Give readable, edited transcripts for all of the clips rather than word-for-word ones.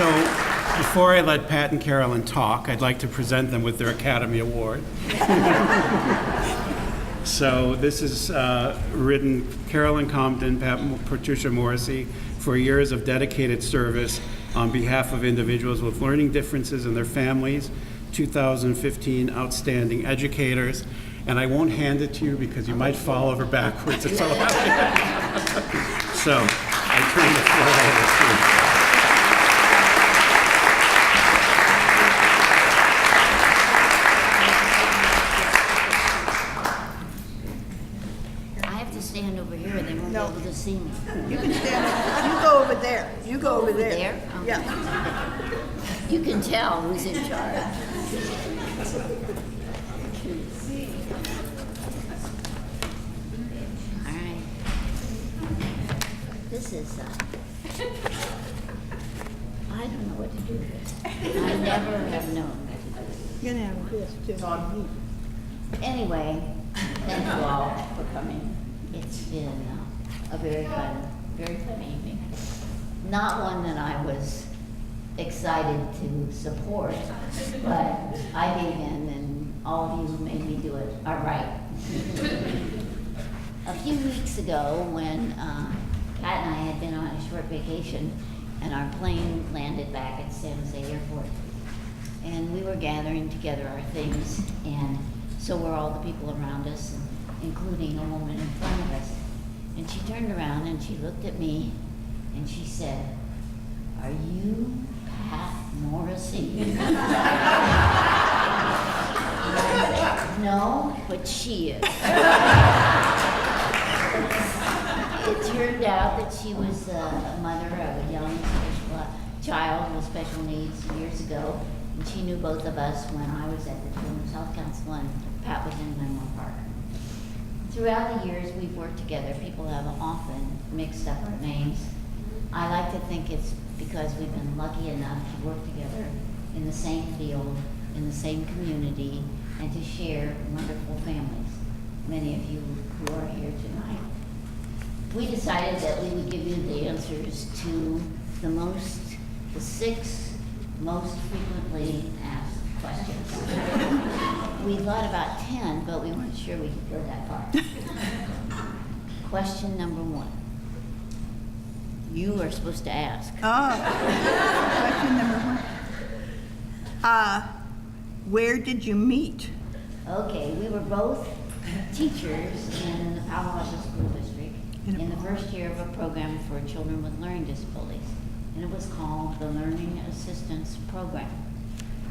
So before I let Pat and Carolyn talk, I'd like to present them with their Academy Award. So this is written Carolyn Compton, Patricia Morrissey, for years of dedicated service on behalf of individuals with learning differences and their families, 2015 Outstanding Educators. And I won't hand it to you because you might fall over backwards. It's all out. So I turn the floor over to you. Stand over here and they won't be able to see me. You can stand up. You go over there. You go over there. Okay. Yeah. You can tell who's in charge. All right. This is, I don't know what to do with this. I never have known what to do with this. You're gonna have this just on me. Anyway, thank you all for coming. It's been a very fun evening. Not one that I was excited to support, but I gave in and all of you made me do it. All right. A few weeks ago when Pat and I had been on a short vacation and our plane landed back at San Jose Airport, and we were gathering together our things, and so were all the people around us, including a woman in front of us. And she turned around and she looked at me and she said, "Are you Pat Morrissey?" And I said, "No, but she is." It turned out that she was a mother of a young child with special needs years ago, and she knew both of us when I was at the Children's Health Council and Pat was in Menlo Park. Throughout the years we've worked together, people have often mixed up our names. I like to think it's because we've been lucky enough to work together in the same field, in the same community, and to share wonderful families, many of you who are here tonight. We decided that we would give you the answers to the 6 most frequently asked questions. We thought about 10, but we weren't sure we could go that far. Question number 1. You are supposed to ask. Question number 1. Where did you meet? Okay, we were both teachers in the Palo Alto School District in the first year of a program for children with learning disabilities, and it was called the Learning Assistance Program.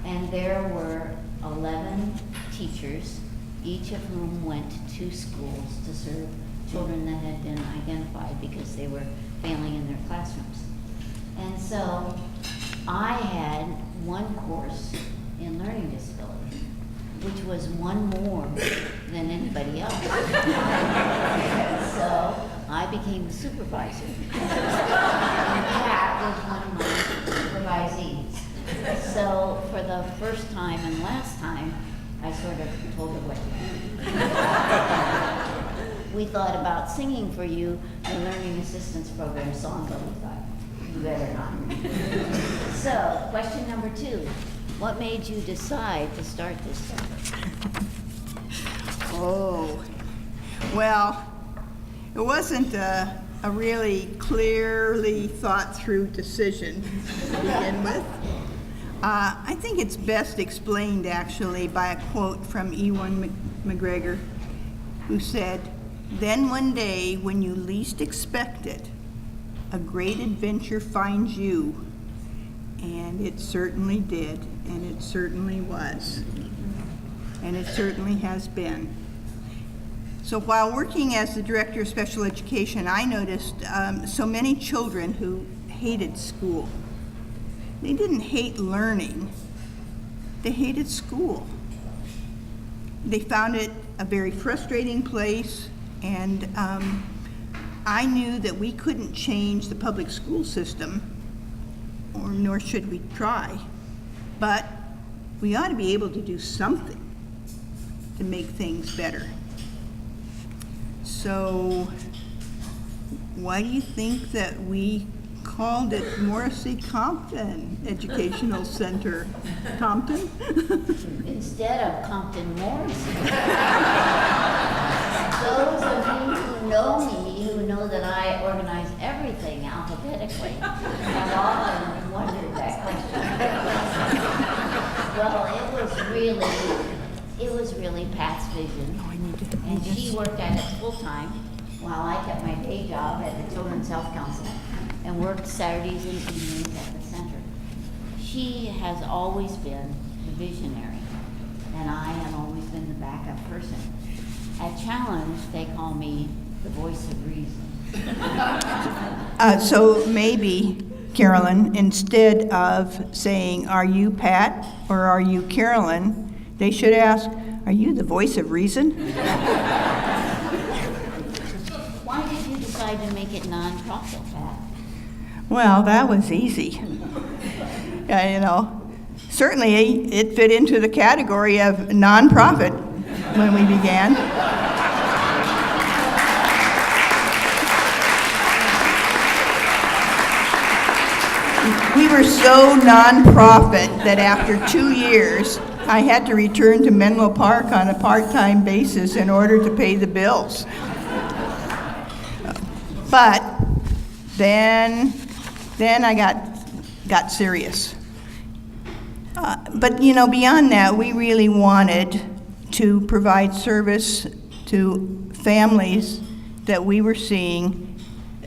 And there were 11 teachers, each of whom went to schools to serve children that had been identified because they were failing in their classrooms. And so I had one course in learning disability, which was one more than anybody else. So I became the supervisor. And Pat was one of my supervisees. So for the first time and last time, I sort of told her what to do. We thought about singing for you the Learning Assistance Program song, but we thought, you better not. So, question number 2. What made you decide to start this center? Oh, well, it wasn't a really clearly thought through decision to begin with. I think it's best explained actually by a quote from Ewan McGregor, who said, "Then one day when you least expect it, a great adventure finds you." And it certainly did, and it certainly was, and it certainly has been. So while working as the director of special education, I noticed so many children who hated school. They didn't hate learning, they hated school. They found it a very frustrating place, and I knew that we couldn't change the public school system, or nor should we try, but we ought to be able to do something to make things better. So why do you think that we called it Morrissey-Compton Educational Center. Compton? Instead of Compton Morrissey. Those of you who know me, who know that I organize everything alphabetically, have often wondered that question. Well, it was really Pat's vision, and she worked at it full-time while I kept my day job at the Children's Health Council and worked Saturdays and evenings at the center. She has always been the visionary, and I have always been the backup person. At Challenge, they call me the voice of reason. So maybe, Carolyn, instead of saying, "Are you Pat?" or "Are you Carolyn?" they should ask, "Are you the voice of reason?" Why did you decide to make it nonprofit, Pat? Well, that was easy. Certainly it fit into the category of nonprofit when we began. We were so nonprofit that after 2 years, I had to return to Menlo Park on a part-time basis in order to pay the bills. But then I got serious. But beyond that, we really wanted to provide service to families that we were seeing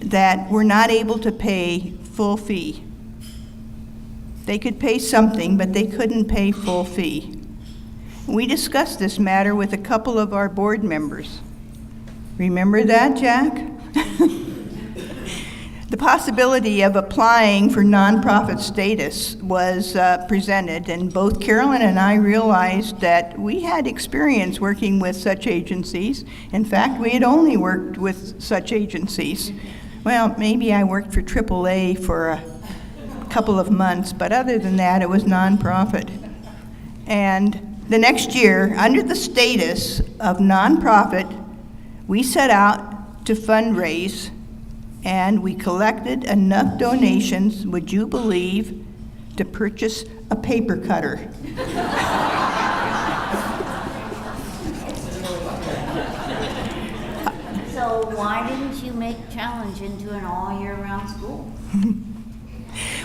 that were not able to pay full fee. They could pay something, but they couldn't pay full fee. We discussed this matter with a couple of our board members. Remember that, Jack? The possibility of applying for nonprofit status was presented, and both Carolyn and I realized that we had experience working with such agencies. In fact, we had only worked with such agencies. Well, maybe I worked for AAA for a couple of months, but other than that, it was nonprofit. And the next year, under the status of nonprofit, we set out to fundraise, and we collected enough donations, would you believe, to purchase a paper cutter. So why didn't you make Challenge into an all-year-round school?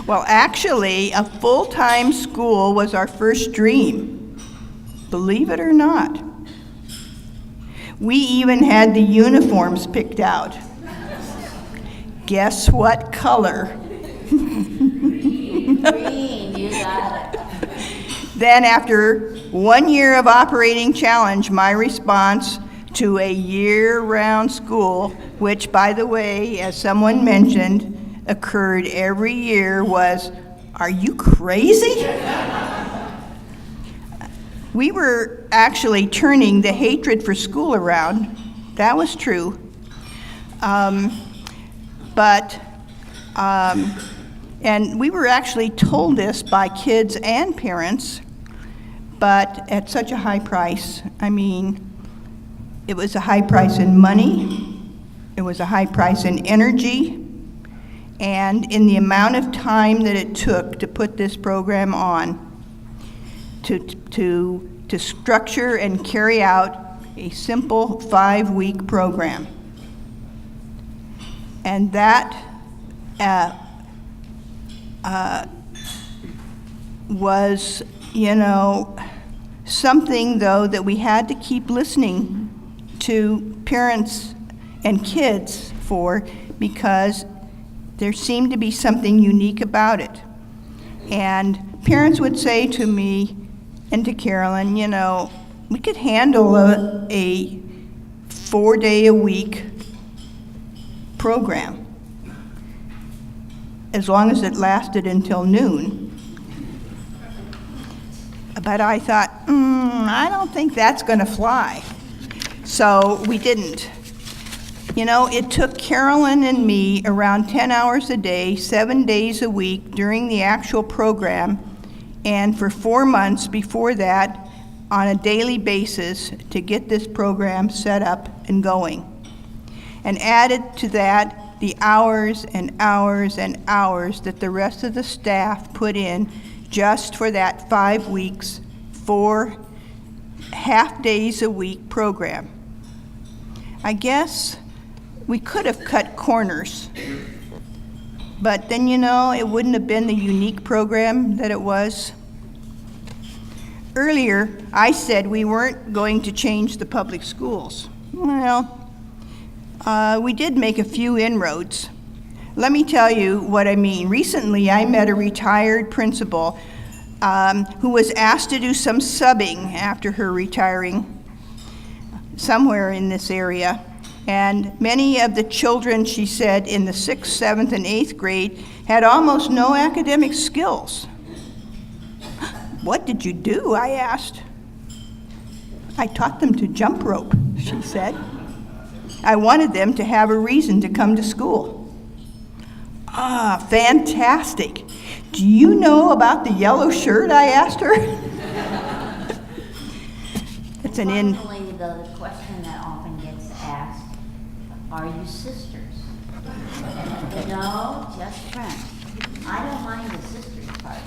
Well, actually, a full-time school was our first dream, believe it or not. We even had the uniforms picked out. Guess what color? Green, you got it. Then after 1 year of operating Challenge, my response to a year-round school, which, by the way, as someone mentioned, occurred every year, was, "Are you crazy?" We were actually turning the hatred for school around. That was true. And we were actually told this by kids and parents, but at such a high price. I mean, it was a high price in money, it was a high price in energy, and in the amount of time that it took to put this program on, to structure and carry out a simple 5-week program. And that was, something, though, that we had to keep listening to parents and kids for, because there seemed to be something unique about it. And parents would say to me and to Carolyn, we could handle a 4-day-a-week program as long as it lasted until noon. But I thought, I don't think that's going to fly. So we didn't. It took Carolyn and me around 10 hours a day, 7 days a week during the actual program, and for 4 months before that, on a daily basis, to get this program set up and going. And added to that, the hours and hours and hours that the rest of the staff put in just for that 5 weeks, 4 half days a week program. I guess we could have cut corners, but then, you know, it wouldn't have been the unique program that it was. Earlier, I said we weren't going to change the public schools. Well, we did make a few inroads. Let me tell you what I mean. Recently, I met a retired principal who was asked to do some subbing after her retiring somewhere in this area. And many of the children, she said, in the 6th, 7th, and 8th grade had almost no academic skills. What did you do? I asked. I taught them to jump rope, she said. I wanted them to have a reason to come to school. Ah, fantastic. Do you know about the yellow shirt? I asked her. It's an in. Unfortunately, the question that often gets asked, are you sisters? No, just friends. I don't mind the sisters part,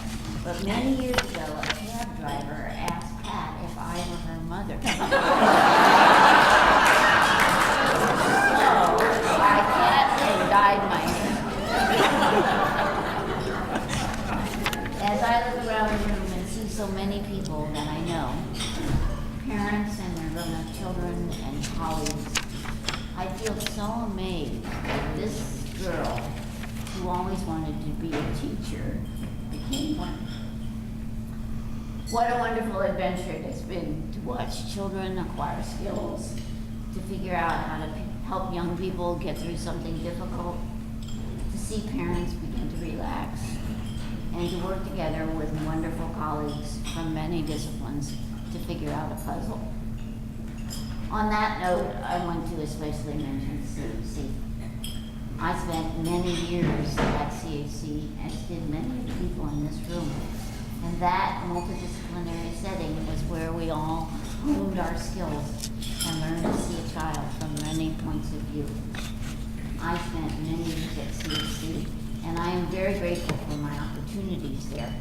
but many years ago, a cab driver asked Pat if I were her mother. So, I cat and dyed my hair. As I look around the room and see so many people that I know, parents and their grown-up children and colleagues, I feel so amazed that this girl, who always wanted to be a teacher, became one. What a wonderful adventure it has been to watch children acquire skills, to figure out how to help young people get through something difficult, to see parents begin to relax, and to work together with wonderful colleagues from many disciplines to figure out a puzzle. On that note, I want to especially mention CHC. I spent many years at CHC, as did many of the people in this room. And that multidisciplinary setting was where we all honed our skills and learned to see a child from many points of view. I spent many years at CHC, and I am very grateful for my opportunities there.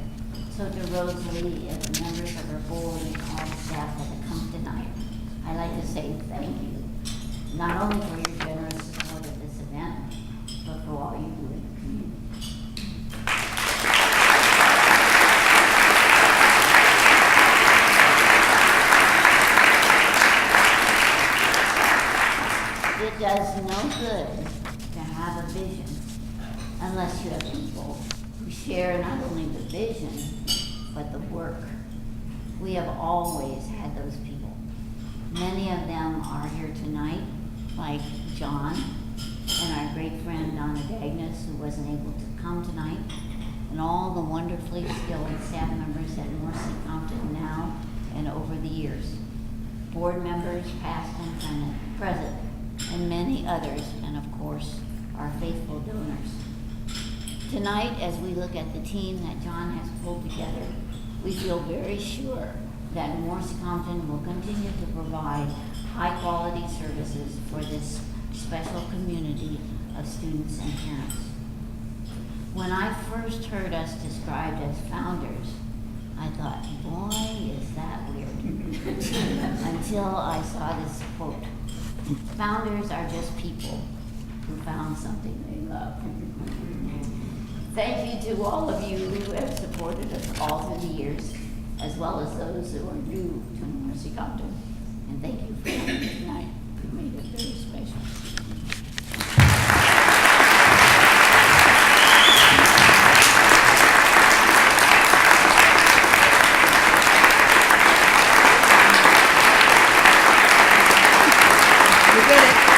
So to Rosalie and the members of her board and all the staff that have come tonight, I'd like to say thank you, not only for your generous support of this event, but for all you do in the community. It does no good to have a vision unless you have people who share not only the vision, but the work. We have always had those people. Many of them are here tonight, like John and our great friend Donna Dagnes, who wasn't able to come tonight, and all the wonderfully skilled staff members at Morrissey-Compton now and over the years. Board members, past and present, and many others, and of course, our faithful donors. Tonight, as we look at the team that John has pulled together, we feel very sure that Morrissey-Compton will continue to provide high-quality services for this special community of students and parents. When I first heard us described as founders, I thought, boy, is that weird. Until I saw this quote. Founders are just people who found something they love. Thank you to all of you who have supported us all through the years, as well as those who are new to Morrissey-Compton. And thank you for coming tonight. You made it very special. You did it.